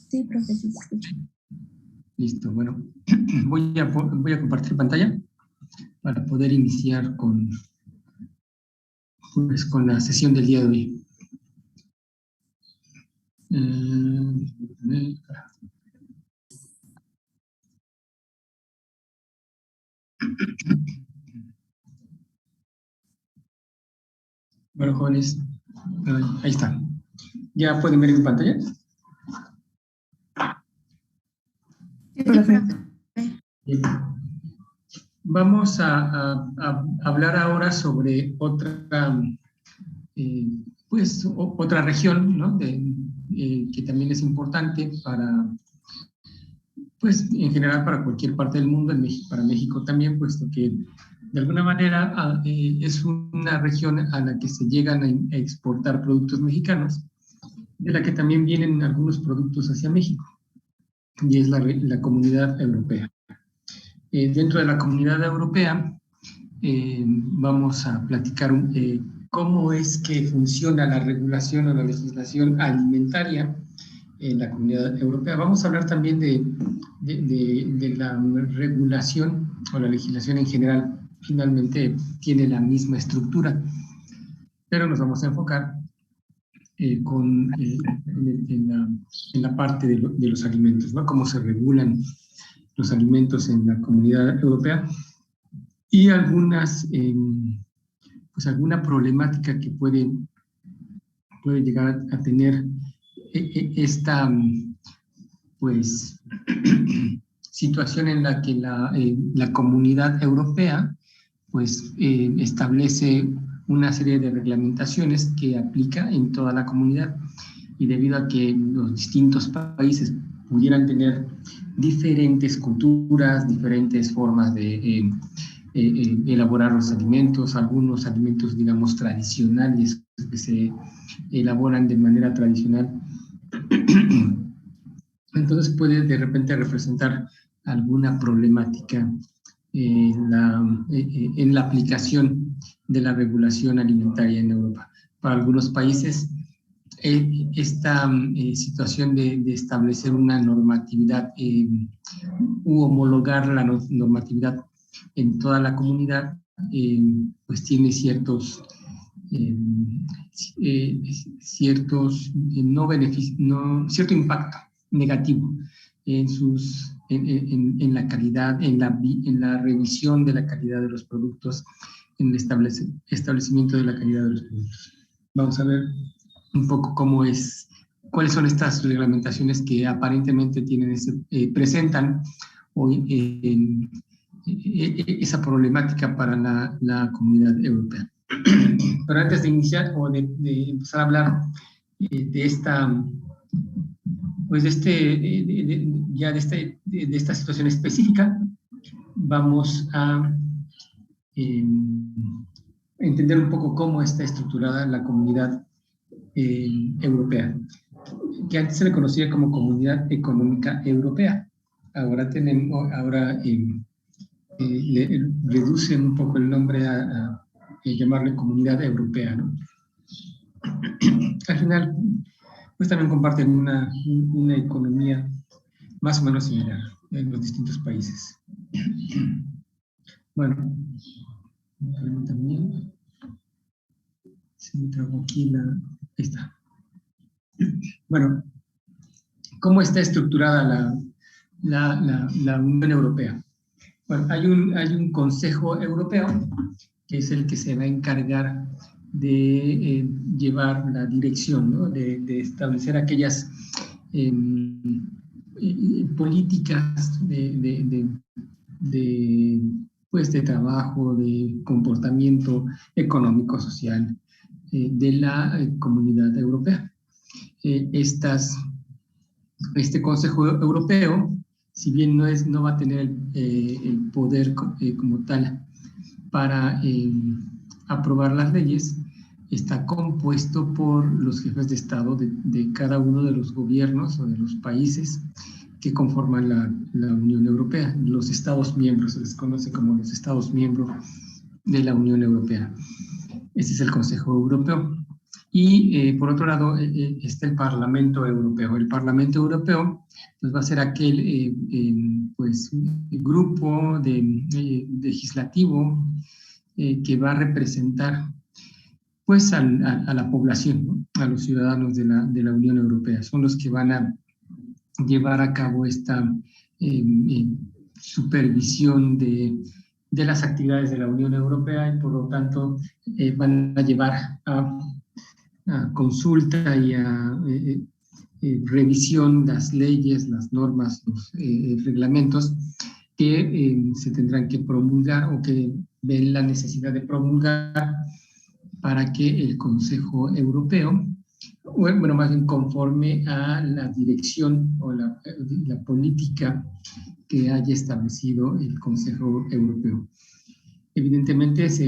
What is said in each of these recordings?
Sí, profe, sí, se escucha. Listo, bueno, voy a compartir pantalla para poder iniciar con la sesión del día de hoy. Bueno, jóvenes, ahí está. ¿Ya pueden ver mi pantalla? Sí, profe. Bien. Vamos a hablar ahora sobre otra, otra región, ¿no? Que también es importante para, pues, en general para cualquier parte del mundo, para México también, puesto que de alguna manera es una región a la que se llegan a exportar productos mexicanos, de la que también vienen algunos productos hacia México, y es la Comunidad Europea. Dentro de la Comunidad Europea vamos a platicar cómo es que funciona la regulación o la legislación alimentaria en la Comunidad Europea. Vamos a hablar también de la regulación o la legislación en general. Finalmente tiene la misma estructura, pero nos vamos a enfocar en la parte de los alimentos, ¿no? Cómo se regulan los alimentos en la Comunidad Europea y alguna problemática que puede llegar a tener esta situación en la que la Comunidad Europea establece una serie de reglamentaciones que aplica en toda la comunidad, y debido a que los distintos países pudieran tener diferentes culturas, diferentes formas de elaborar los alimentos, algunos alimentos, digamos, tradicionales que se elaboran de manera tradicional, entonces puede de repente representar alguna problemática en la aplicación de la regulación alimentaria en Europa. Para algunos países, esta situación de establecer una normatividad u homologar la normatividad en toda la comunidad, pues tiene cierto impacto negativo en la calidad, en la revisión de la calidad de los productos, en el establecimiento de la calidad de los productos. Vamos a ver un poco cuáles son estas reglamentaciones que aparentemente presentan hoy esa problemática para la Comunidad Europea. Pero antes de iniciar o de empezar a hablar de esta situación específica, vamos a entender un poco cómo está estructurada la Comunidad Europea, que antes se le conocía como Comunidad Económica Europea. Ahora le reducen un poco el nombre a llamarle Comunidad Europea, ¿no? Al final, pues también comparten una economía más o menos similar en los distintos países. Bueno, también se me trabó aquí ahí está. Bueno, ¿cómo está estructurada la Unión Europea? Bueno, hay un Consejo Europeo que es el que se va a encargar de llevar la dirección, ¿no? de establecer aquellas políticas de trabajo, de comportamiento económico, social de la Comunidad Europea. Este Consejo Europeo, si bien no va a tener el poder como tal para aprobar las leyes, está compuesto por los jefes de Estado de cada uno de los gobiernos o de los países que conforman la Unión Europea. Los Estados miembros, se les conoce como los Estados miembros de la Unión Europea. Este es el Consejo Europeo. Y por otro lado está el Parlamento Europeo. El Parlamento Europeo pues, va a ser aquel pues, grupo legislativo que va a representar pues, a la población, ¿no? A los ciudadanos de la Unión Europea. Son los que van a llevar a cabo esta supervisión de las actividades de la Unión Europea y por lo tanto van a llevar a consulta y a revisión las leyes, las normas, los reglamentos que se tendrán que promulgar o que ven la necesidad de promulgar para que el Consejo Europeo, bueno, más bien conforme a la dirección o la política que haya establecido el Consejo Europeo. Evidentemente se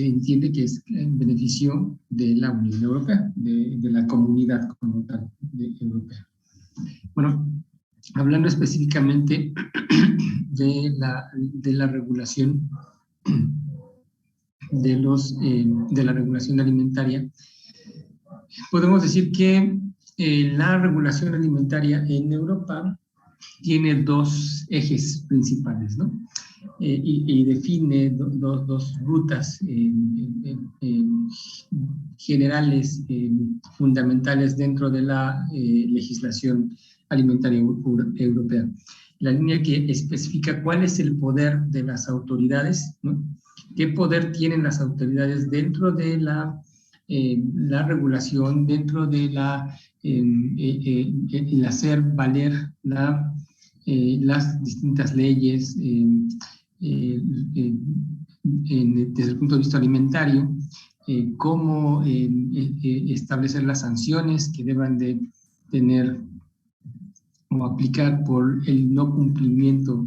entiende que es en beneficio de la Unión Europea, de la comunidad como tal europea. Bueno, hablando específicamente de la regulación de la regulación alimentaria, podemos decir que la regulación alimentaria en Europa tiene dos ejes principales, ¿no? Y define dos rutas generales fundamentales dentro de la legislación alimentaria europea. La línea que especifica cuál es el poder de las autoridades, ¿no? ¿Qué poder tienen las autoridades dentro de la regulación, dentro de el hacer valer las distintas leyes desde el punto de vista alimentario, cómo establecer las sanciones que deban de tener o aplicar por el no cumplimiento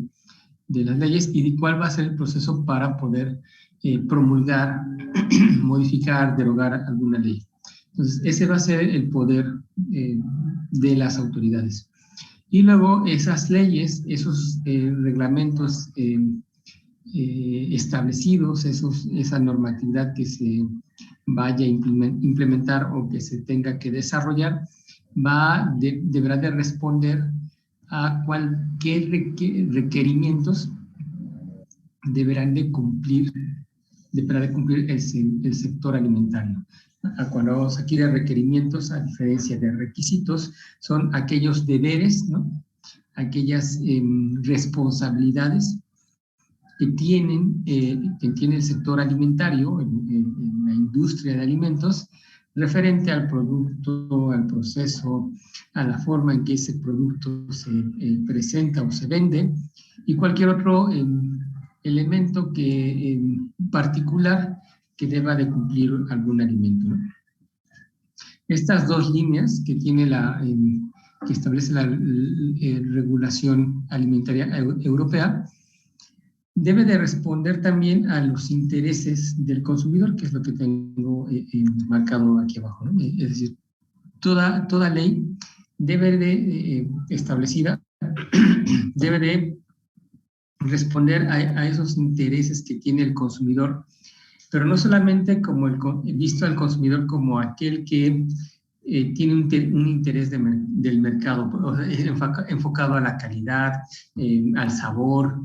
de las leyes y cuál va a ser el proceso para poder promulgar, modificar, derogar alguna ley. Entonces, ese va a ser el poder de las autoridades. Y luego esas leyes, esos reglamentos establecidos, esa normatividad que se vaya a implementar o que se tenga que desarrollar, deberá de responder a qué requerimientos deberá de cumplir el sector alimentario. Cuando vamos aquí de requerimientos, a diferencia de requisitos, son aquellos deberes, ¿no? Aquellas responsabilidades que tiene el sector alimentario, en la industria de alimentos, referente al producto, al proceso, a la forma en que ese producto se presenta o se vende, y cualquier otro elemento particular que deba de cumplir algún alimento, ¿no? Estas dos líneas que tiene que establece la regulación alimentaria europea debe de responder también a los intereses del consumidor, que es lo que tengo marcado aquí abajo, ¿no? Es decir, toda ley debe de establecida debe de responder a esos intereses que tiene el consumidor, pero no solamente visto al consumidor como aquel que tiene un interés del mercado, o sea, enfocado a la calidad, al sabor,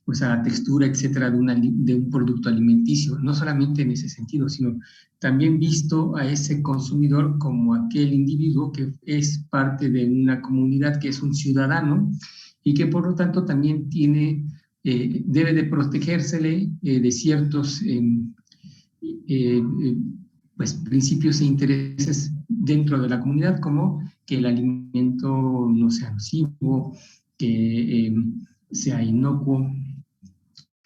pues a la textura, etcétera, de un producto alimenticio. No solamente en ese sentido, sino también visto a ese consumidor como aquel individuo que es parte de una comunidad, que es un ciudadano y que por lo tanto también debe de protegérsele de ciertos pues, principios e intereses dentro de la comunidad, como que el alimento no sea nocivo, que sea inocuo,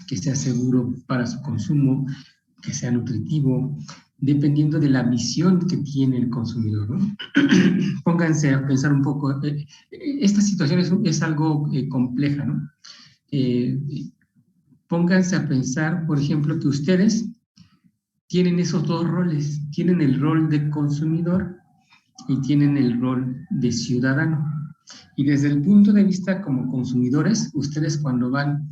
que sea seguro para su consumo, que sea nutritivo, dependiendo de la visión que tiene el consumidor, ¿no? Pónganse a pensar un poco, esta situación es algo compleja, ¿no? Pónganse a pensar, por ejemplo, que ustedes tienen esos dos roles, tienen el rol de consumidor y tienen el rol de ciudadano. Y desde el punto de vista como consumidores, ustedes cuando van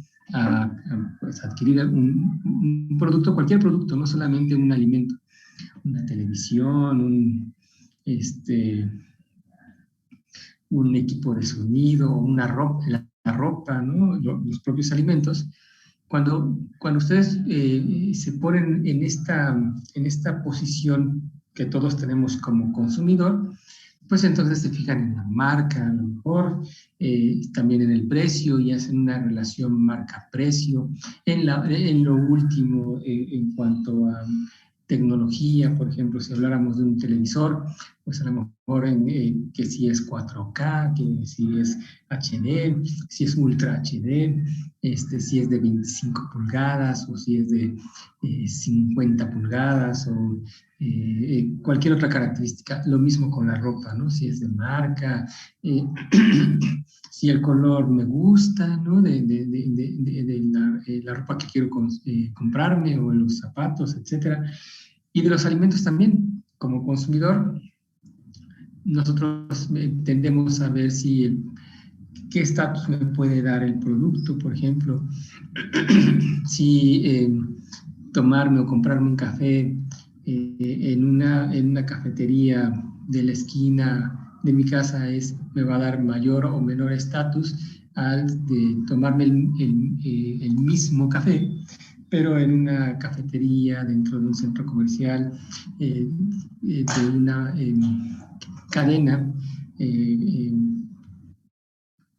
pues, adquirir un producto, cualquier producto, no solamente un alimento, una televisión, un equipo de sonido, una ropa, la ropa, ¿no? Los propios alimentos. Cuando ustedes se ponen en esta posición que todos tenemos como consumidor, pues entonces se fijan en la marca, a lo mejor, también en el precio y hacen una relación marca-precio. En lo último, en cuanto a tecnología, por ejemplo, si habláramos de un televisor, pues a lo mejor que si es 4K, que si es HD, si es Ultra HD, si es de 25 pulgadas o si es de 50 pulgadas o cualquier otra característica. Lo mismo con la ropa, ¿no? Si es de marca, si el color me gusta, ¿no? De la ropa que quiero comprarme o los zapatos, etcétera. Y de los alimentos también, como consumidor, nosotros tendemos a ver qué estatus me puede dar el producto, por ejemplo, si tomarme o comprarme un café en una cafetería de la esquina de mi casa me va a dar mayor o menor estatus al de tomarme el mismo café, pero en una cafetería dentro de un centro comercial, de una cadena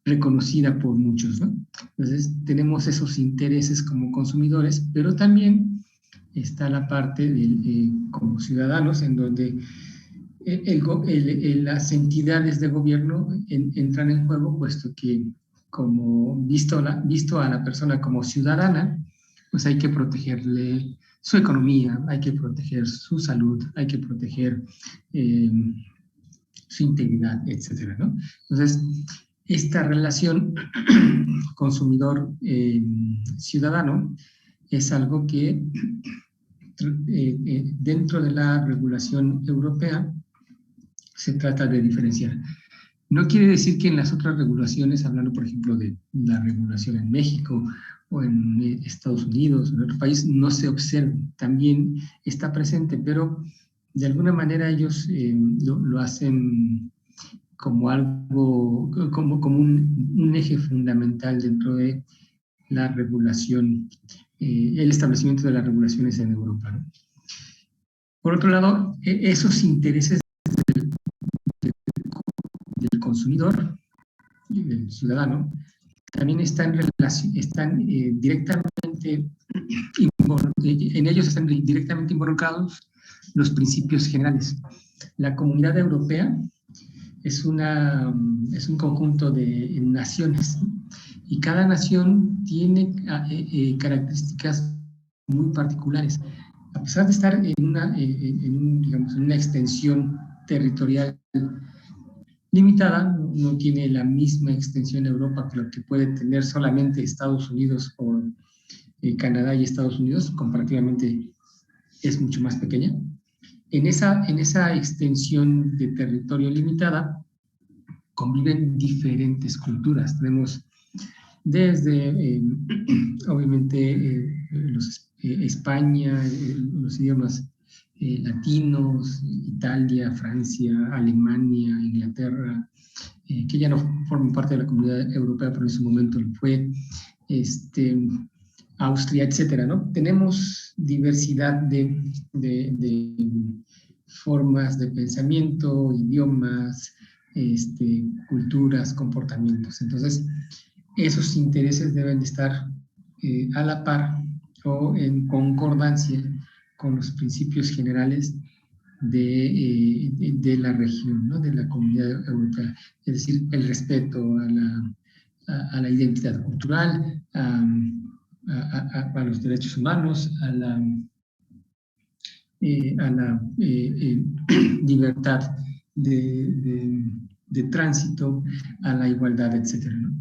reconocida por muchos, ¿no? Entonces tenemos esos intereses como consumidores, pero también está la parte como ciudadanos, en donde las entidades de gobierno entran en juego, puesto que como visto a la persona como ciudadana, pues hay que protegerle su economía, hay que proteger su salud, hay que proteger su integridad, etcétera, ¿no? Entonces, esta relación consumidor-ciudadano es algo que dentro de la regulación europea se trata de diferenciar. No quiere decir que en las otras regulaciones, hablando por ejemplo de la regulación en México o en Estados Unidos o en otro país, no se observe, también está presente, pero de alguna manera ellos lo hacen como algo, como un eje fundamental dentro de la regulación, el establecimiento de las regulaciones en Europa, ¿no? Por otro lado, esos intereses del consumidor y del ciudadano también están directamente, en ellos están directamente involucrados los principios generales. La Comunidad Europea es un conjunto de naciones, ¿no? Y cada nación tiene características muy particulares. A pesar de estar en una extensión territorial limitada, no tiene la misma extensión en Europa que lo que puede tener solamente Estados Unidos o Canadá y Estados Unidos, comparativamente es mucho más pequeña. En esa extensión de territorio limitada conviven diferentes culturas. Tenemos desde, obviamente, España, los idiomas latinos, Italia, Francia, Alemania, Inglaterra, que ya no forman parte de la Comunidad Europea, pero en su momento lo fue, Austria, etcétera, ¿no? Tenemos diversidad de formas de pensamiento, idiomas, culturas, comportamientos. Entonces, esos intereses deben de estar a la par o en concordancia con los principios generales de la región, ¿no? De la Comunidad Europea. Es decir, el respeto a la identidad cultural, a los derechos humanos, a la libertad de tránsito, a la igualdad, etcétera, ¿no?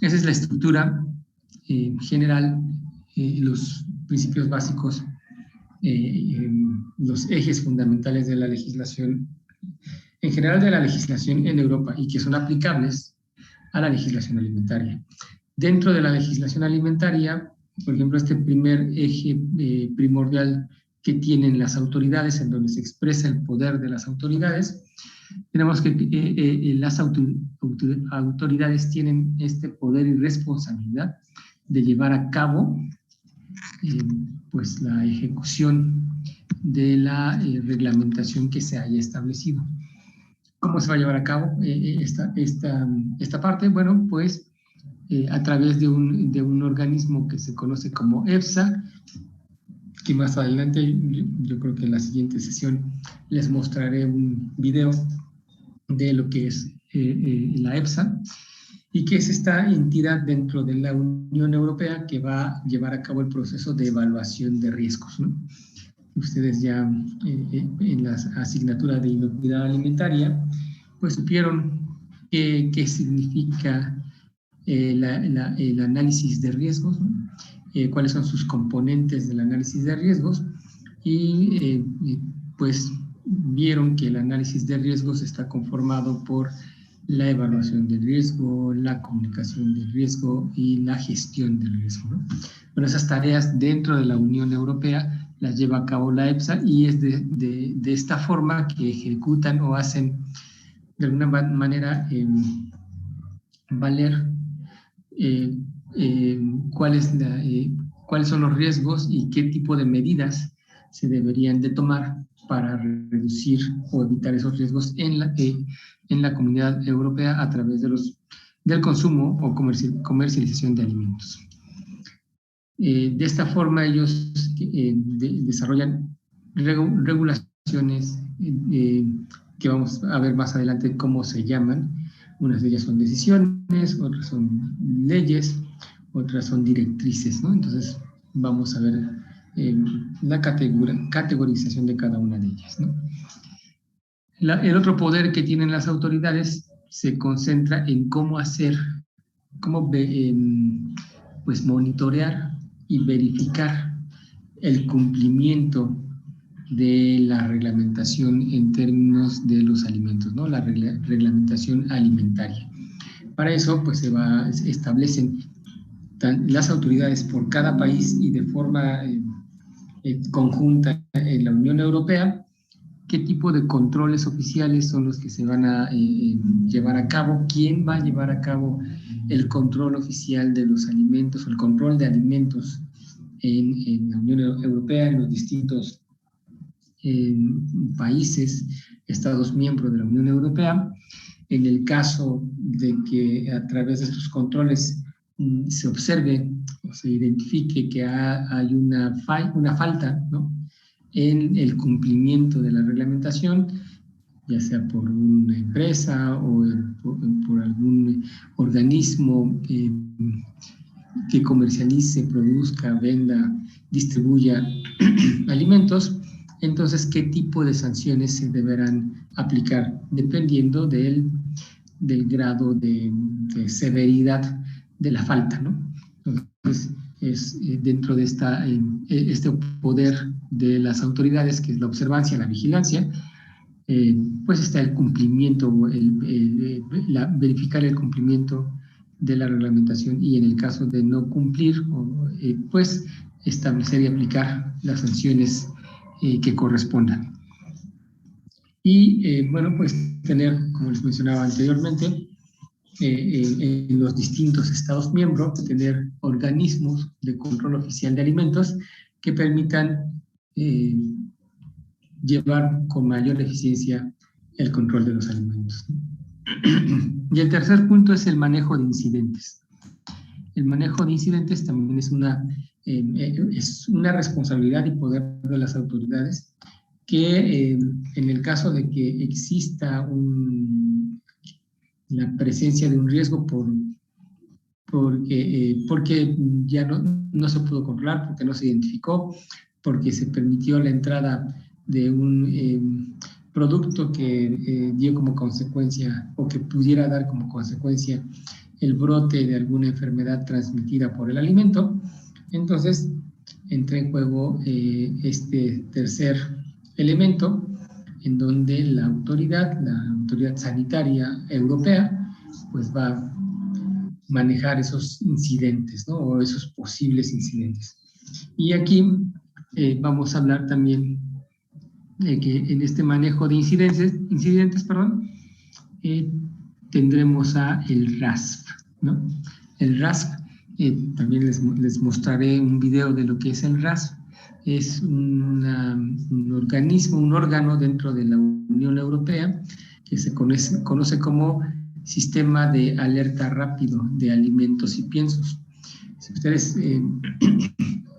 Esa es la estructura general, los principios básicos, los ejes fundamentales de la legislación, en general de la legislación en Europa, y que son aplicables a la legislación alimentaria. Dentro de la legislación alimentaria, por ejemplo, este primer eje primordial que tienen las autoridades, en donde se expresa el poder de las autoridades, tenemos que las autoridades tienen este poder y responsabilidad de llevar a cabo pues la ejecución de la reglamentación que se haya establecido. ¿Cómo se va a llevar a cabo esta parte? Bueno, pues a través de un organismo que se conoce como EFSA, que más adelante, yo creo que en la siguiente sesión les mostraré un video de lo que es la EFSA, y que es esta entidad dentro de la Unión Europea que va a llevar a cabo el proceso de evaluación de riesgos, ¿no? Ustedes ya en la asignatura de inocuidad alimentaria, pues supieron qué significa el análisis de riesgos, ¿no? Cuáles son sus componentes del análisis de riesgos, y pues vieron que el análisis de riesgos está conformado por la evaluación del riesgo, la comunicación del riesgo y la gestión del riesgo, ¿no? Bueno, esas tareas dentro de la Unión Europea las lleva a cabo la EFSA, y es de esta forma que ejecutan o hacen de alguna manera valer cuáles son los riesgos y qué tipo de medidas se deberían de tomar para reducir o evitar esos riesgos en la Comunidad Europea a través del consumo o comercialización de alimentos. De esta forma ellos desarrollan regulaciones que vamos a ver más adelante cómo se llaman. Unas de ellas son decisiones, otras son leyes, otras son directrices, ¿no? Entonces vamos a ver la categorización de cada una de ellas, ¿no? El otro poder que tienen las autoridades se concentra en cómo pues monitorear y verificar el cumplimiento de la reglamentación en términos de los alimentos, ¿no? La reglamentación alimentaria. Para eso, pues se establecen las autoridades por cada país y de forma conjunta en la Unión Europea, qué tipo de controles oficiales son los que se van a llevar a cabo, quién va a llevar a cabo el control oficial de los alimentos, o el control de alimentos en la Unión Europea, en los distintos países, estados miembros de la Unión Europea. En el caso de que a través de estos controles se observe o se identifique que hay una falta, ¿no?, en el cumplimiento de la reglamentación, ya sea por una empresa o por algún organismo que comercialice, produzca, venda, distribuya alimentos, entonces qué tipo de sanciones se deberán aplicar dependiendo del grado de severidad de la falta, ¿no? Entonces, es dentro de este poder de las autoridades, que es la observancia, la vigilancia, pues está el cumplimiento, verificar el cumplimiento de la reglamentación, y en el caso de no cumplir, pues establecer y aplicar las sanciones que correspondan. Y bueno, pues tener, como les mencionaba anteriormente, en los distintos estados miembros, tener organismos de control oficial de alimentos que permitan llevar con mayor eficiencia el control de los alimentos. Y el tercer punto es el manejo de incidentes. El manejo de incidentes también es una responsabilidad y poder de las autoridades que en el caso de que exista la presencia de un riesgo porque ya no se pudo controlar, porque no se identificó, porque se permitió la entrada de un producto que dio como consecuencia, o que pudiera dar como consecuencia, el brote de alguna enfermedad transmitida por el alimento. Entonces entra en juego este tercer elemento, en donde la autoridad sanitaria europea, pues va manejar esos incidentes, ¿no? O esos posibles incidentes. Y aquí vamos a hablar también de que en este manejo de incidentes, tendremos a el RASP, ¿no? El RASP, también les mostraré un video de lo que es el RASP. Es un organismo, un órgano dentro de la Unión Europea que se conoce como Sistema de Alerta Rápido de Alimentos y Piensos. Si ustedes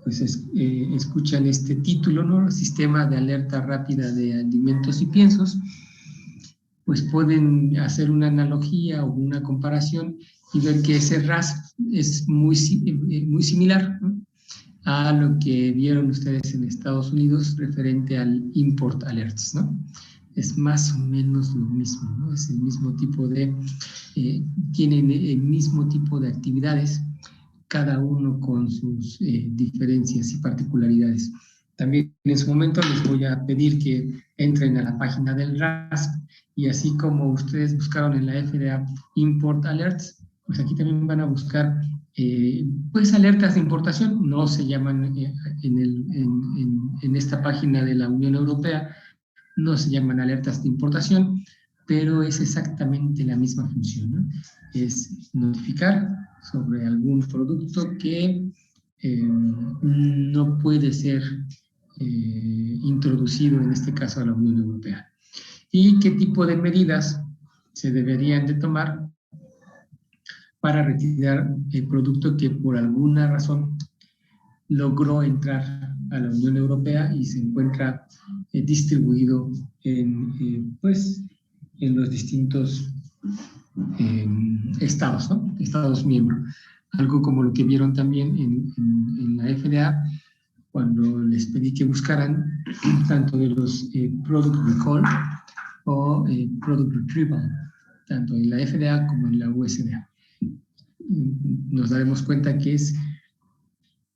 pues escuchan este título, ¿no? Sistema de Alerta Rápida de Alimentos y Piensos, pues pueden hacer una analogía o una comparación y ver que ese RASP es muy similar, ¿no?, a lo que vieron ustedes en Estados Unidos referente al Import Alerts, ¿no? Es más o menos lo mismo, ¿no? Es el mismo tipo de, tienen el mismo tipo de actividades, cada uno con sus diferencias y particularidades. También en su momento les voy a pedir que entren a la página del RASP y así como ustedes buscaron en la FDA Import Alerts, pues aquí también van a buscar pues alertas de importación. No se llaman en esta página de la Unión Europea, no se llaman alertas de importación, pero es exactamente la misma función, ¿no? Es notificar sobre algún producto que no puede ser introducido, en este caso, a la Unión Europea. ¿Y qué tipo de medidas se deberían de tomar para retirar el producto que por alguna razón logró entrar a la Unión Europea y se encuentra distribuido en los distintos estados, ¿no? Estados miembros? Algo como lo que vieron también en la FDA cuando les pedí que buscaran tanto de los Product Recall o Product Retrieval, tanto en la FDA como en la USDA. Nos daremos cuenta que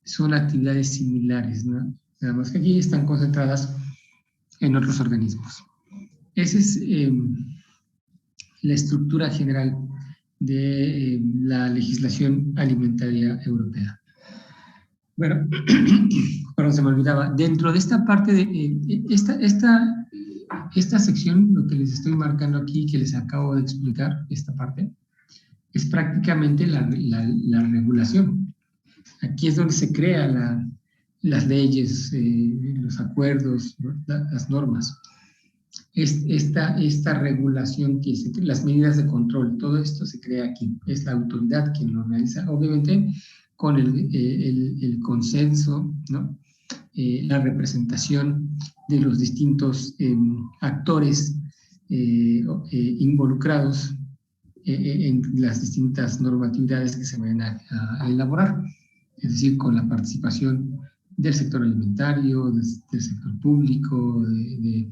son actividades similares, ¿no? Nada más que aquí están concentradas en otros organismos. Esa es la estructura general de la legislación alimentaria europea. Bueno, perdón, se me olvidaba. Dentro de esta parte de esta sección, lo que les estoy marcando aquí, que les acabo de explicar, esta parte, es prácticamente la regulación. Aquí es donde se crean las leyes, los acuerdos, las normas. Esta regulación, las medidas de control, todo esto se crea aquí. Es la autoridad quien lo realiza, obviamente con el consenso, ¿no? La representación de los distintos actores involucrados en las distintas normatividades que se van a elaborar, es decir, con la participación del sector alimentario, del sector público, de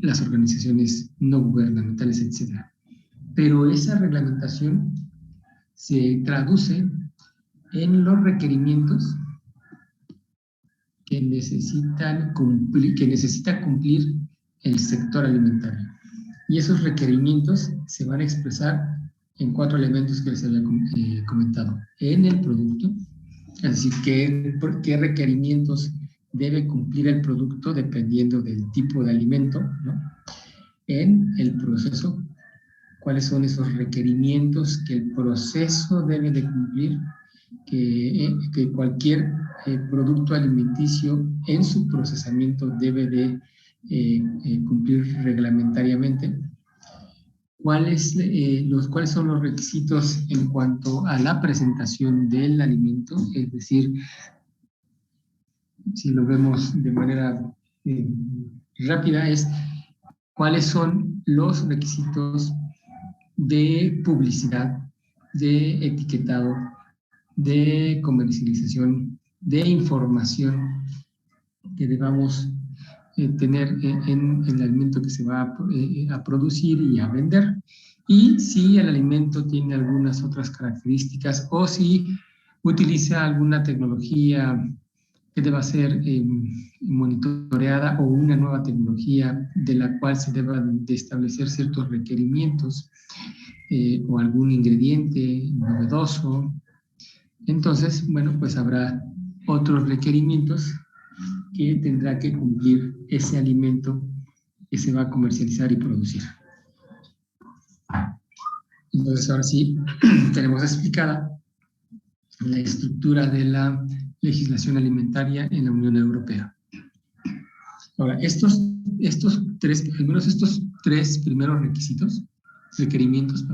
las organizaciones no gubernamentales, etc. Pero esa reglamentación se traduce en los requerimientos que necesita cumplir el sector alimentario. Y esos requerimientos se van a expresar en 4 elementos que les había comentado. En el producto, es decir, qué requerimientos debe cumplir el producto dependiendo del tipo de alimento, ¿no? En el proceso, cuáles son esos requerimientos que el proceso debe de cumplir, que cualquier producto alimenticio en su procesamiento debe de cumplir reglamentariamente. ¿Cuáles son los requisitos en cuanto a la presentación del alimento? Es decir, si lo vemos de manera rápida, es cuáles son los requisitos de publicidad, de etiquetado, de comercialización, de información que debamos tener en el alimento que se va a producir y a vender, y si el alimento tiene algunas otras características o si utiliza alguna tecnología que deba ser monitoreada o una nueva tecnología de la cual se deban de establecer ciertos requerimientos o algún ingrediente novedoso, entonces, bueno, pues habrá otros requerimientos que tendrá que cumplir ese alimento que se va a comercializar y producir. Entonces, ahora sí, tenemos explicada la estructura de la legislación alimentaria en la Unión Europea. Ahora, al menos estos tres primeros requerimientos,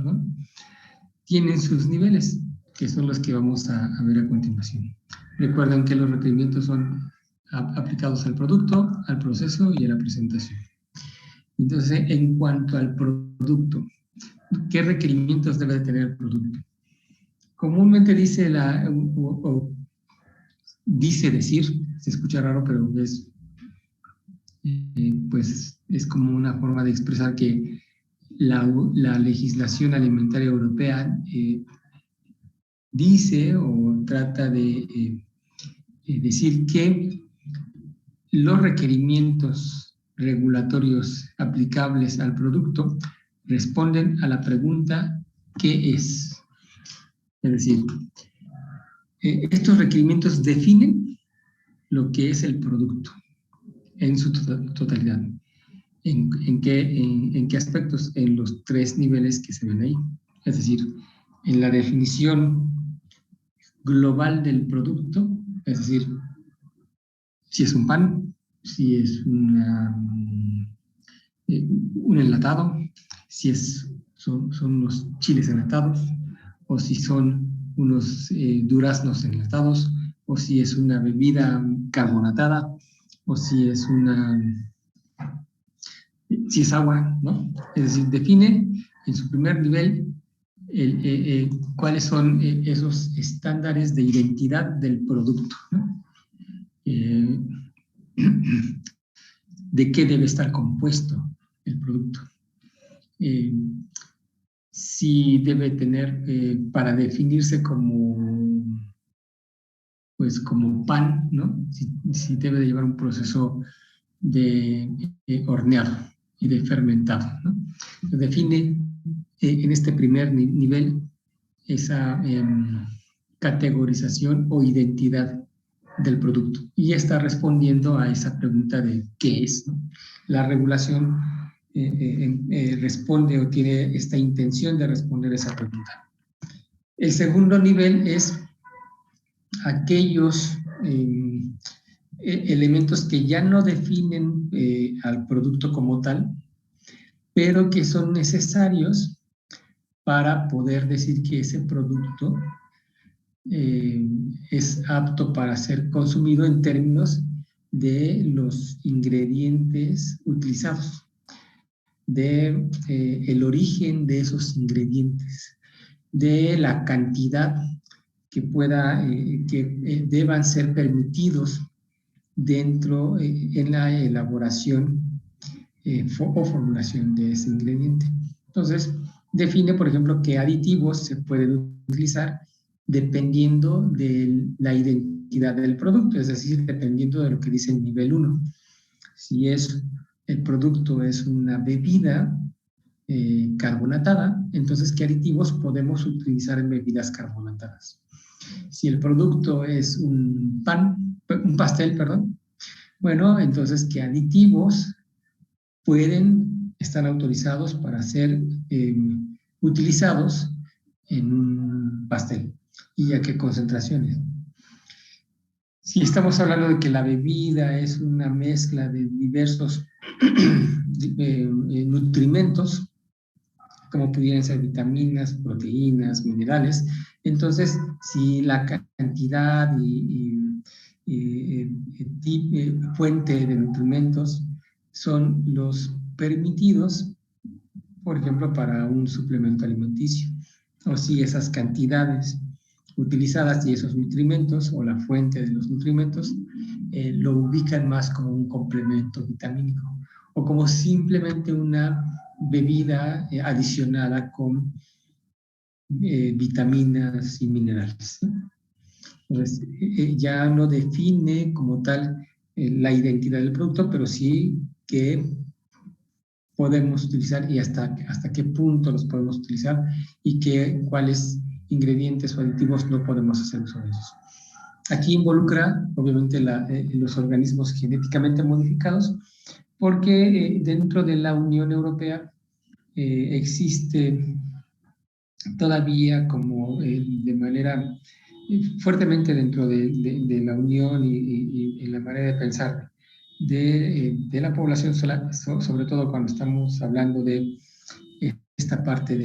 tienen sus niveles, que son los que vamos a ver a continuación. Recuerden que los requerimientos son aplicados al producto, al proceso y a la presentación. Entonces, en cuanto al producto, ¿qué requerimientos debe de tener el producto? Comúnmente dice decir, se escucha raro, pero pues es como una forma de expresar que la legislación alimentaria europea dice o trata de decir que los requerimientos regulatorios aplicables al producto responden a la pregunta ¿qué es? Es decir, estos requerimientos definen lo que es el producto en su totalidad. ¿En qué aspectos? En los tres niveles que se ven ahí. Es decir, en la definición global del producto, es decir, si es un pan, si es un enlatado, si son unos chiles enlatados, o si son unos duraznos enlatados, o si es una bebida carbonatada, o si es agua, ¿no? Es decir, define en su primer nivel cuáles son esos estándares de identidad del producto, ¿no? De qué debe estar compuesto el producto. Si debe tener, para definirse como pan, ¿no? Si debe de llevar un proceso de horneado y de fermentado, ¿no? Define en este primer nivel esa categorización o identidad del producto y está respondiendo a esa pregunta de qué es, ¿no? La regulación responde o tiene esta intención de responder esa pregunta. El segundo nivel es aquellos elementos que ya no definen al producto como tal, pero que son necesarios para poder decir que ese producto es apto para ser consumido en términos de los ingredientes utilizados, de el origen de esos ingredientes, de la cantidad que deban ser permitidos dentro en la elaboración o formulación de ese ingrediente. Entonces, define, por ejemplo, qué aditivos se pueden utilizar dependiendo de la identidad del producto, es decir, dependiendo de lo que dice el nivel 1. Si el producto es una bebida carbonatada, entonces, ¿qué aditivos podemos utilizar en bebidas carbonatadas? Si el producto es un pastel, bueno, entonces, ¿qué aditivos están autorizados para ser utilizados en un pastel? ¿Y a qué concentraciones? Si estamos hablando de que la bebida es una mezcla de diversos nutrimentos, como pudieran ser vitaminas, proteínas, minerales, entonces si la cantidad y fuente de nutrimentos son los permitidos, por ejemplo, para un suplemento alimenticio, o si esas cantidades utilizadas y esos nutrimentos o la fuente de los nutrimentos lo ubican más como un complemento vitamínico o como simplemente una bebida adicionada con vitaminas y minerales, ¿no? Entonces, ya no define como tal la identidad del producto, pero sí que podemos utilizar y hasta qué punto los podemos utilizar y cuáles ingredientes o aditivos no podemos hacer uso de ellos. Aquí involucra, obviamente, los organismos genéticamente modificados, porque dentro de la Unión Europea existe todavía como de manera fuertemente dentro de la Unión y la manera de pensar de la población, sobre todo cuando estamos hablando de esta parte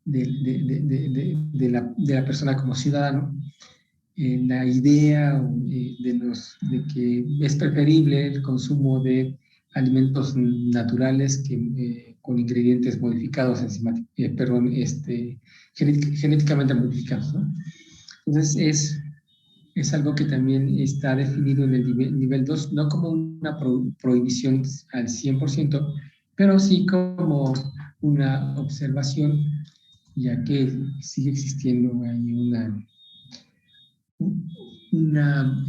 de la persona como ciudadano, la idea de que es preferible el consumo de alimentos naturales que con ingredientes modificados, genéticamente modificados, ¿no? Entonces es algo que también está definido en el nivel 2, no como una prohibición al 100%, pero sí como una observación, ya que sigue existiendo ahí una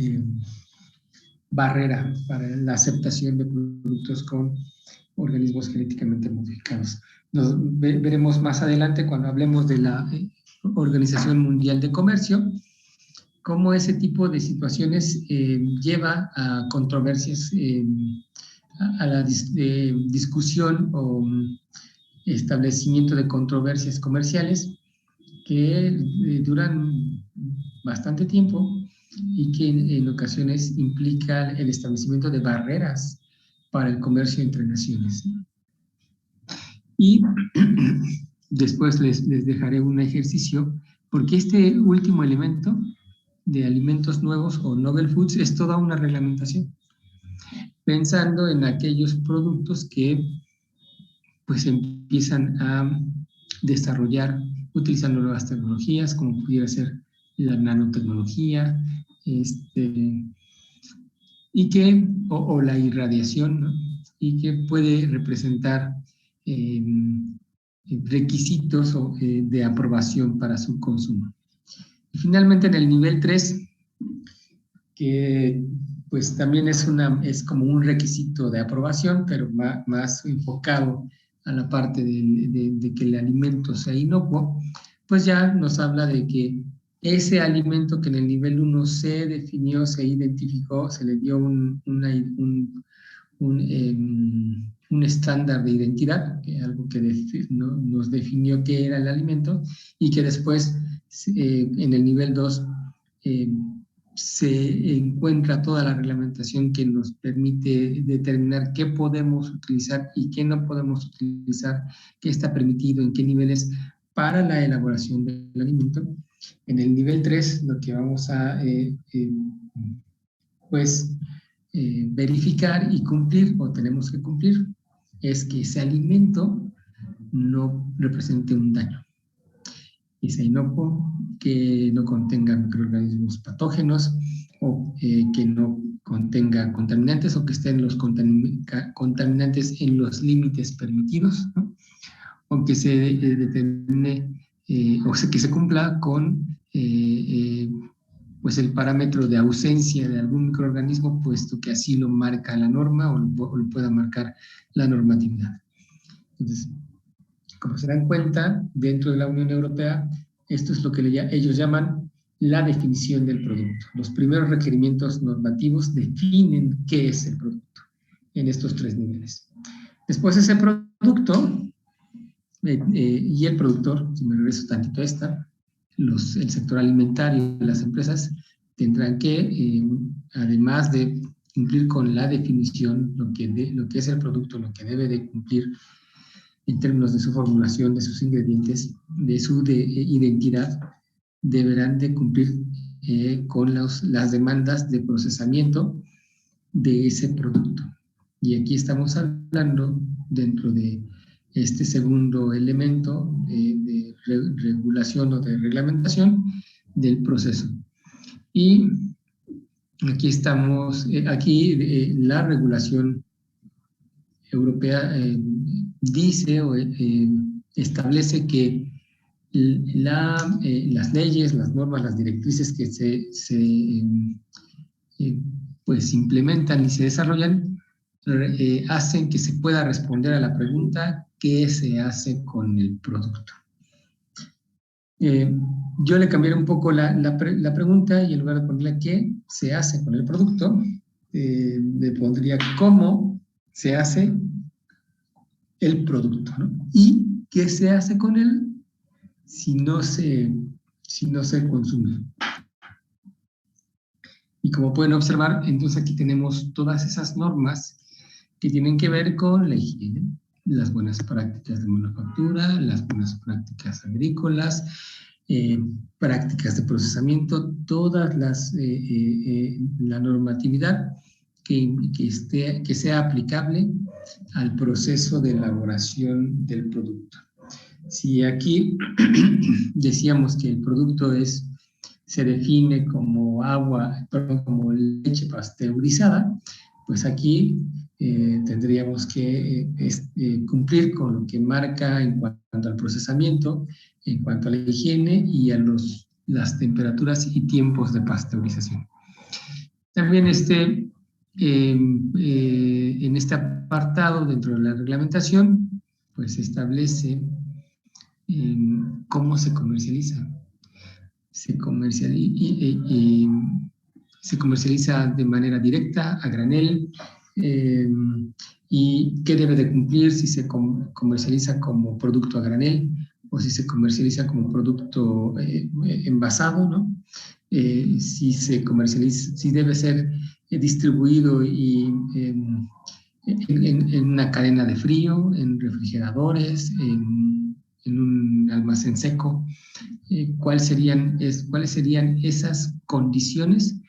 barrera para la aceptación de productos con organismos genéticamente modificados. Veremos más adelante cuando hablemos de la Organización Mundial de Comercio, cómo ese tipo de situaciones lleva a controversias, a la discusión o establecimiento de controversias comerciales que duran bastante tiempo y que en ocasiones implica el establecimiento de barreras para el comercio entre naciones. Y después les dejaré un ejercicio, porque este último elemento de alimentos nuevos o novel foods es toda una reglamentación, pensando en aquellos productos que pues empiezan a desarrollar utilizando nuevas tecnologías, como pudiera ser la nanotecnología, o la irradiación, ¿no? Y que puede representar requisitos de aprobación para su consumo. Y finalmente, en el nivel 3, que pues también es como un requisito de aprobación, pero más enfocado a la parte de que el alimento sea inocuo, pues ya nos habla de que ese alimento que en el nivel 1 se definió, se identificó, se le dio un estándar de identidad, algo que nos definió qué era el alimento, y que después en el nivel 2 se encuentra toda la reglamentación que nos permite determinar qué podemos utilizar y qué no podemos utilizar, qué está permitido, en qué niveles para la elaboración del alimento. En el nivel 3 lo que vamos a verificar y cumplir, o tenemos que cumplir, es que ese alimento no represente un daño. Y sea inocuo, que no contenga microorganismos patógenos, o que no contenga contaminantes, o que estén los contaminantes en los límites permitidos, ¿no? O que se determine, que se cumpla con pues el parámetro de ausencia de algún microorganismo, puesto que así lo marca la norma o lo pueda marcar la normatividad. Entonces, como se dan cuenta, dentro de la Unión Europea, esto es lo que ellos llaman la definición del producto. Los primeros requerimientos normativos definen qué es el producto en estos 3 niveles. Después ese producto y el productor, si me regreso tantito a esta, el sector alimentario y las empresas tendrán que, además de cumplir con la definición, lo que es el producto, lo que debe de cumplir en términos de su formulación, de sus ingredientes, de su identidad, deberán de cumplir con las demandas de procesamiento de ese producto. Y aquí estamos hablando, dentro de este segundo elemento de regulación o de reglamentación, del proceso. Y aquí estamos, la regulación europea dice o establece que las leyes, las normas, las directrices que se implementan y se desarrollan hacen que se pueda responder a la pregunta ¿qué se hace con el producto? Yo le cambiaré un poco la pregunta y en lugar de ponerle qué se hace con el producto, le pondría cómo se hace el producto, ¿no? Y qué se hace con él si no se consume. Y como pueden observar, entonces aquí tenemos todas esas normas que tienen que ver con la higiene, las buenas prácticas de manufactura, las buenas prácticas agrícolas, prácticas de procesamiento, todas la normatividad que sea aplicable al proceso de elaboración del producto. Si aquí decíamos que el producto se define como como leche pasteurizada, pues aquí tendríamos que cumplir con lo que marca en cuanto al procesamiento, en cuanto a la higiene y a las temperaturas y tiempos de pasteurización. También en este apartado dentro de la reglamentación, pues se establece cómo se comercializa. Se comercializa de manera directa, a granel, y qué debe de cumplir si se comercializa como producto a granel o si se comercializa como producto envasado, ¿no? Si se comercializa, si debe ser distribuido en una cadena de frío, en refrigeradores, en un almacén seco. ¿Cuáles serían esas condiciones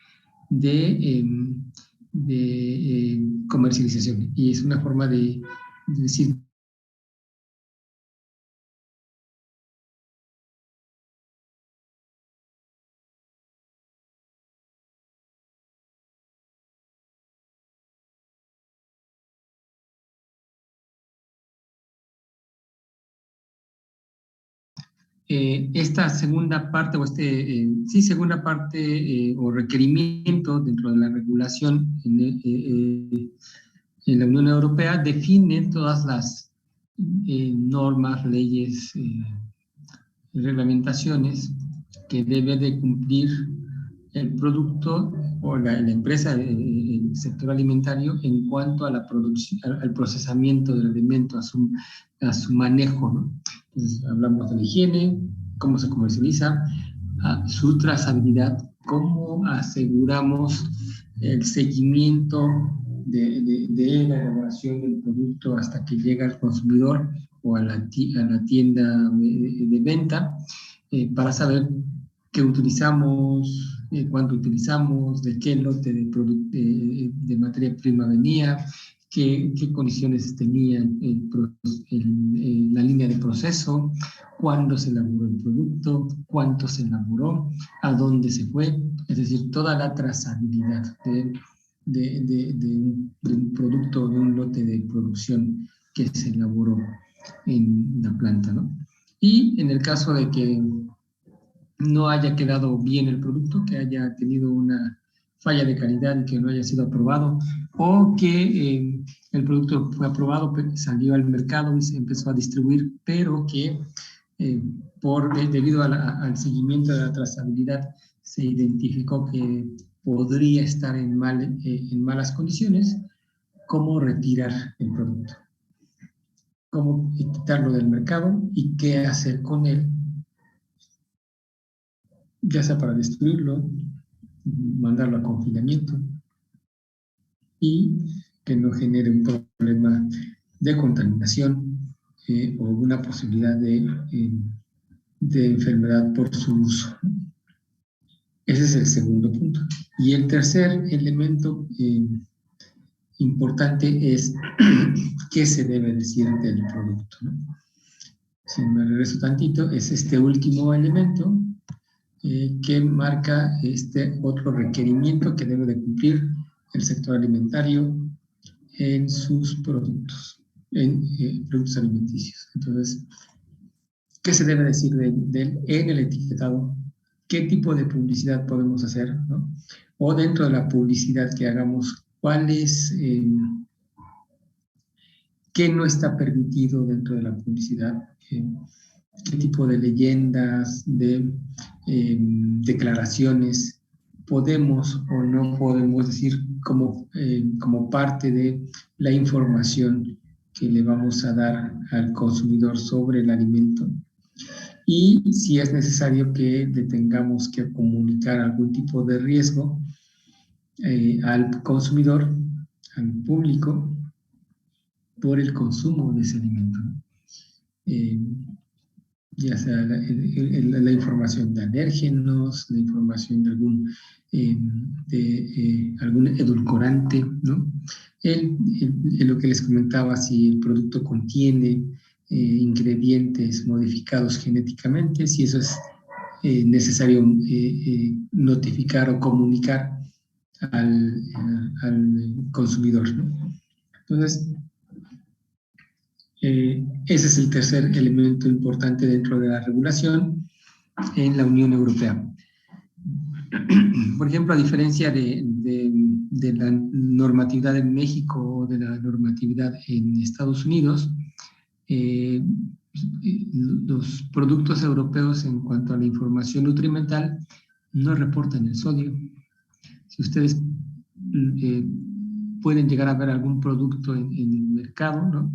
de comercialización? Y es una forma de decir esta segunda parte segunda parte o requerimiento dentro de la regulación en la Unión Europea define todas las normas, leyes, reglamentaciones que debe de cumplir el producto o la empresa, el sector alimentario en cuanto a la producción, al procesamiento del alimento, a su manejo, ¿no? Entonces, hablamos de la higiene, cómo se comercializa, su trazabilidad, cómo aseguramos el seguimiento de la elaboración del producto hasta que llega al consumidor o a la tienda de venta, para saber qué utilizamos, cuánto utilizamos, de qué lote de materia prima venía, qué condiciones tenía la línea de proceso, cuándo se elaboró el producto, cuánto se elaboró, a dónde se fue, es decir, toda la trazabilidad de un producto, de un lote de producción que se elaboró en la planta, ¿no? Y en el caso de que no haya quedado bien el producto, que haya tenido una falla de calidad y que no haya sido aprobado, o que el producto fue aprobado, pero salió al mercado y se empezó a distribuir, pero que debido al seguimiento de la trazabilidad se identificó que podría estar en malas condiciones, ¿cómo retirar el producto? ¿Cómo quitarlo del mercado y qué hacer con él? Ya sea para destruirlo, mandarlo a confinamiento y que no genere un problema de contaminación o una posibilidad de enfermedad por su uso. Ese es el segundo punto. Y el tercer elemento importante es qué se debe decir del producto, ¿no? Si me regreso tantito, es este último elemento que marca este otro requerimiento que debe de cumplir el sector alimentario en sus productos, en productos alimenticios. Entonces, ¿qué se debe decir en el etiquetado? ¿Qué tipo de publicidad podemos hacer, ¿no? O dentro de la publicidad que hagamos, ¿cuáles qué no está permitido dentro de la publicidad, qué tipo de leyendas, de declaraciones podemos o no podemos decir como parte de la información que le vamos a dar al consumidor sobre el alimento, y si es necesario que le tengamos que comunicar algún tipo de riesgo al consumidor, al público, por el consumo de ese alimento. Ya sea la información de alérgenos, la información de algún edulcorante, ¿no? Lo que les comentaba, si el producto contiene ingredientes modificados genéticamente, si eso es necesario notificar o comunicar al consumidor, ¿no? Entonces, ese es el tercer elemento importante dentro de la regulación en la Unión Europea. Por ejemplo, a diferencia de la normatividad en México o de la normatividad en Estados Unidos, los productos europeos en cuanto a la información nutrimental no reportan el sodio. Si ustedes pueden llegar a ver algún producto en el mercado, ¿no?,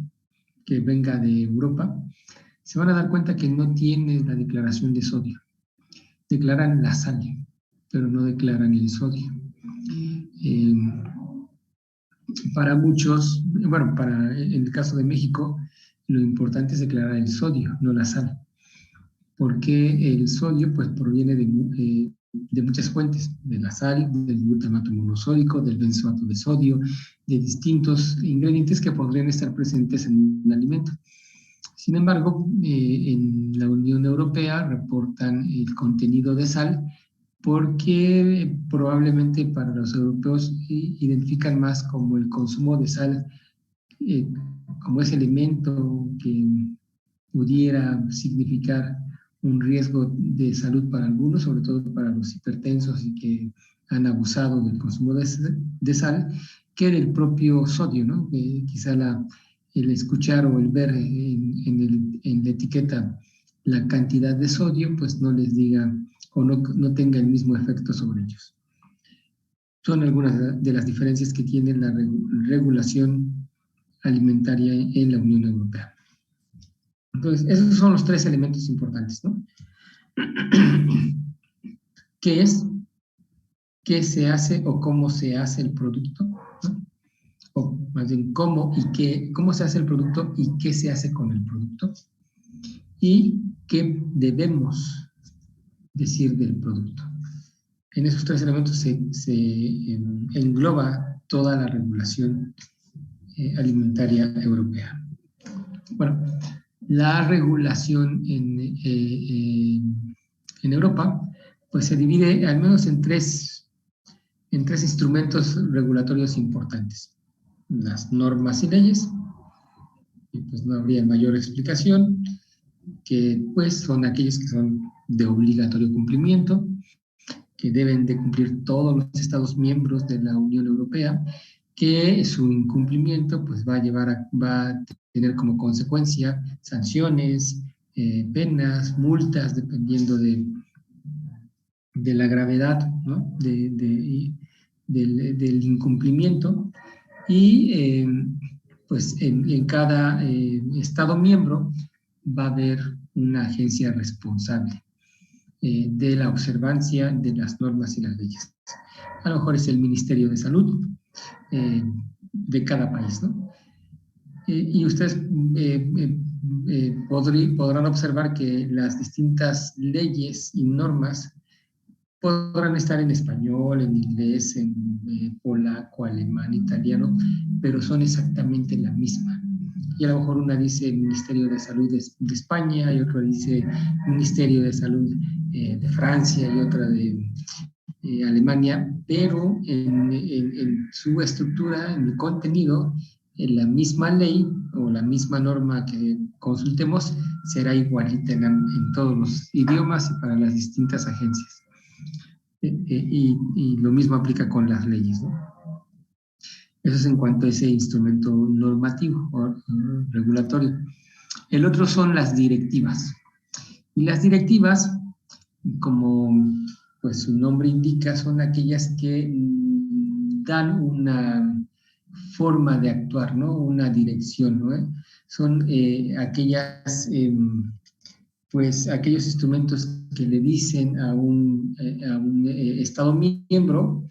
que venga de Europa, se van a dar cuenta que no tiene la declaración de sodio. Declaran la sal, pero no declaran el sodio. Para muchos, bueno, en el caso de México, lo importante es declarar el sodio, no la sal, porque el sodio pues proviene de muchas fuentes, de la sal, del glutamato monosódico, del benzoato de sodio, de distintos ingredientes que podrían estar presentes en un alimento. Sin embargo, en la Unión Europea reportan el contenido de sal porque probablemente para los europeos identifican más como el consumo de sal como ese elemento que pudiera significar un riesgo de salud para algunos, sobre todo para los hipertensos y que han abusado del consumo de sal, que del propio sodio, ¿no? Quizá el escuchar o el ver en la etiqueta la cantidad de sodio, pues no les diga o no tenga el mismo efecto sobre ellos. Son algunas de las diferencias que tiene la regulación alimentaria en la Unión Europea. Entonces, esos son los tres elementos importantes, ¿no? ¿Qué es? ¿Qué se hace o cómo se hace el producto? ¿No? O más bien, cómo se hace el producto y qué se hace con el producto. Y qué debemos decir del producto. En esos tres elementos se engloba toda la regulación alimentaria europea. Bueno, la regulación en Europa pues se divide al menos en tres instrumentos regulatorios importantes: las normas y leyes, y pues no habría mayor explicación, que pues son aquellos que son de obligatorio cumplimiento, que deben de cumplir todos los Estados miembros de la Unión Europea, que su incumplimiento pues va a tener como consecuencia sanciones, penas, multas, dependiendo de la gravedad, ¿no?, del incumplimiento. Y pues en cada Estado miembro va a haber una agencia responsable de la observancia de las normas y las leyes. A lo mejor es el Ministerio de Salud de cada país, ¿no? Y ustedes podrán observar que las distintas leyes y normas podrán estar en español, en inglés, en polaco, alemán, italiano, pero son exactamente la misma. Y a lo mejor una dice Ministerio de Salud de España, y otra dice Ministerio de Salud de Francia, y otra de Alemania, pero en su estructura, en el contenido, en la misma ley o la misma norma que consultemos será igualita en todos los idiomas y para las distintas agencias. Y lo mismo aplica con las leyes, ¿no? Eso es en cuanto a ese instrumento normativo o regulatorio. El otro son las directivas. Y las directivas, como pues su nombre indica, son aquellas que dan una forma de actuar, ¿no? Una dirección, ¿no? Son pues aquellos instrumentos que le dicen a un Estado miembro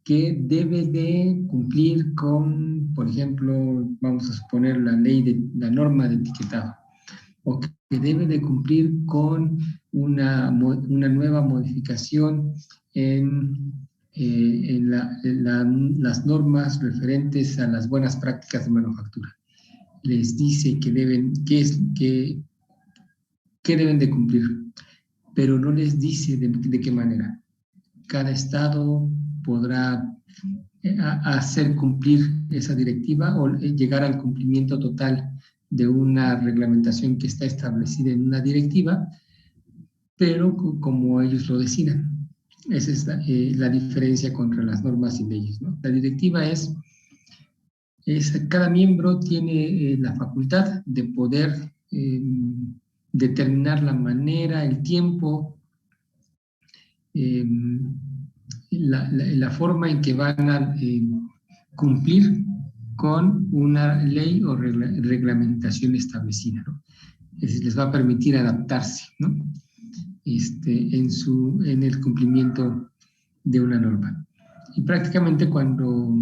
que debe de cumplir con, por ejemplo, vamos a suponer la norma de etiquetado, o que debe de cumplir con una nueva modificación en las normas referentes a las buenas prácticas de manufactura. Les dice que qué deben de cumplir, pero no les dice de qué manera. Cada estado podrá hacer cumplir esa directiva o llegar al cumplimiento total de una reglamentación que está establecida en una directiva, pero como ellos lo decidan. Esa es la diferencia contra las normas y leyes, ¿no? La directiva cada miembro tiene la facultad de poder determinar la manera, el tiempo, la forma en que van a cumplir con una ley o reglamentación establecida, ¿no? Es decir, les va a permitir adaptarse, ¿no? En el cumplimiento de una norma. Y prácticamente cuando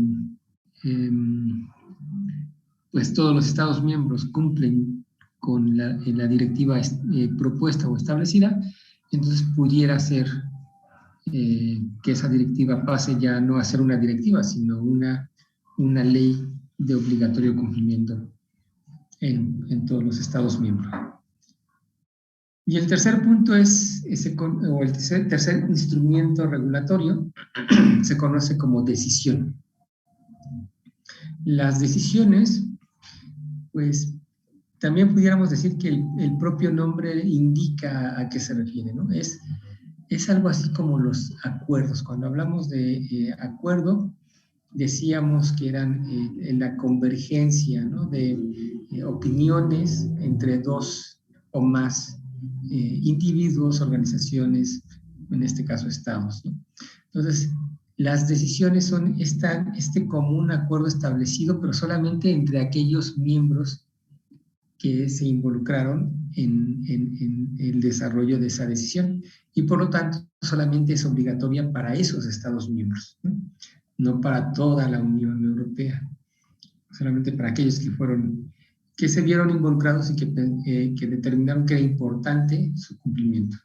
pues todos los Estados miembros cumplen con la directiva propuesta o establecida, entonces pudiera ser que esa directiva pase ya no a ser una directiva, sino una ley de obligatorio cumplimiento en todos los Estados miembros. Y el tercer punto es, el tercer instrumento regulatorio se conoce como decisión. Las decisiones, pues, también pudiéramos decir que el propio nombre indica a qué se refiere, ¿no? Es algo así como los acuerdos. Cuando hablamos de acuerdo, decíamos que eran la convergencia, ¿no? De opiniones entre dos o más individuos, organizaciones, en este caso estados, ¿no? Entonces, las decisiones son este común acuerdo establecido, pero solamente entre aquellos miembros que se involucraron en el desarrollo de esa decisión, y por lo tanto solamente es obligatoria para esos Estados miembros, no para toda la Unión Europea, solamente para aquellos que se vieron involucrados y que determinaron que era importante su cumplimiento.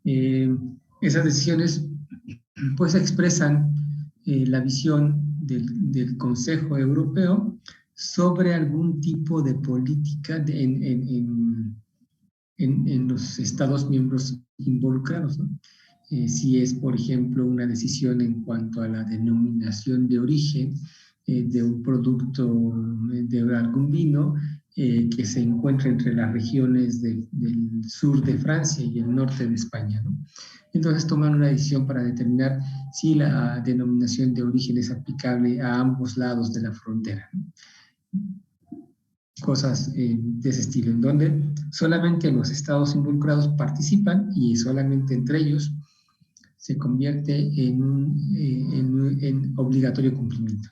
Esas decisiones pues expresan la visión del Consejo Europeo sobre algún tipo de política en los Estados miembros involucrados, ¿no? Si es, por ejemplo, una decisión en cuanto a la denominación de origen de un producto, de algún vino que se encuentra entre las regiones del sur de Francia y el norte de España, ¿no? Entonces toman una decisión para determinar si la denominación de origen es aplicable a ambos lados de la frontera, ¿no? Cosas de ese estilo, en donde solamente los estados involucrados participan y solamente entre ellos se convierte en obligatorio cumplimiento.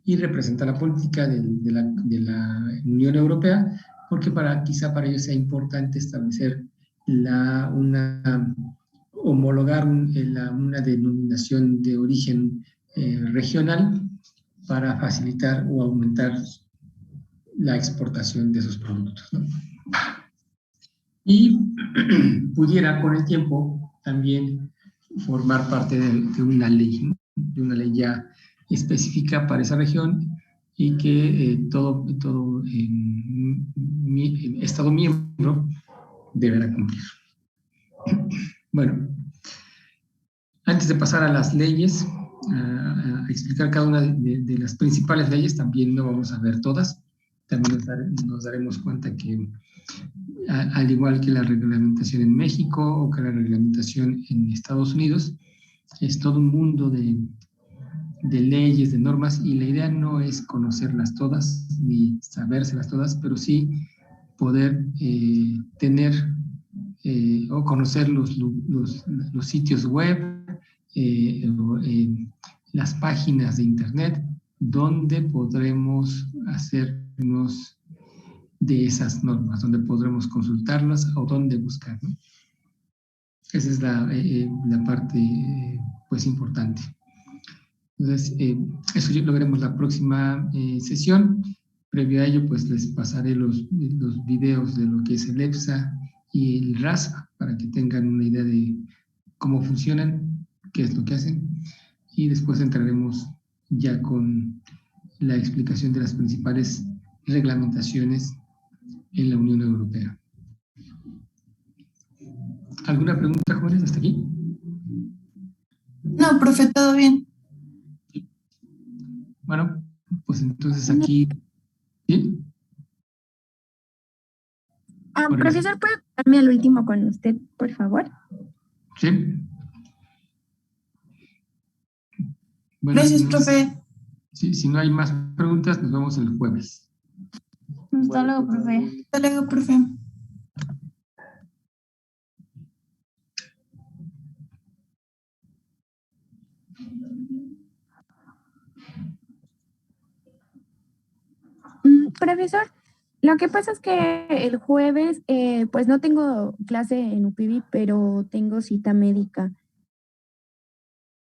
Y representa la política de la Unión Europea, porque quizá para ellos sea importante establecer homologar una denominación de origen regional para facilitar o aumentar la exportación de esos productos, ¿no? Y pudiera con el tiempo también formar parte de una ley, ¿no? De una ley ya específica para esa región y que todo Estado miembro deberá cumplir. Bueno, antes de pasar a las leyes, a explicar cada una de las principales leyes, también no vamos a ver todas, también nos daremos cuenta que al igual que la reglamentación en México o que la reglamentación en Estados Unidos, es todo un mundo de leyes, de normas, y la idea no es conocerlas todas ni sabérselas todas, pero sí poder tener o conocer los sitios web, o, las páginas de internet donde podremos hacernos de esas normas, donde podremos consultarlas o donde buscar, ¿no? Esa es la parte pues importante. Entonces, eso ya lo veremos la próxima sesión. Previo a ello, pues les pasaré los videos de lo que es el EPSA y el RASP para que tengan una idea de cómo funcionan, qué es lo que hacen, y después entraremos ya con la explicación de las principales reglamentaciones en la Unión Europea. ¿Alguna pregunta, jóvenes, hasta aquí? No, profe, todo bien. Bueno, pues entonces aquí, ¿sí? Profesor, ¿puedo darme al último con usted, por favor? Sí. Bueno, Gracias, si no, profe. si no hay más preguntas, nos vemos el jueves. Hasta luego, profe. Hasta luego, profe. Profesor, lo que pasa es que el jueves, pues no tengo clase en UPIBI, pero tengo cita médica.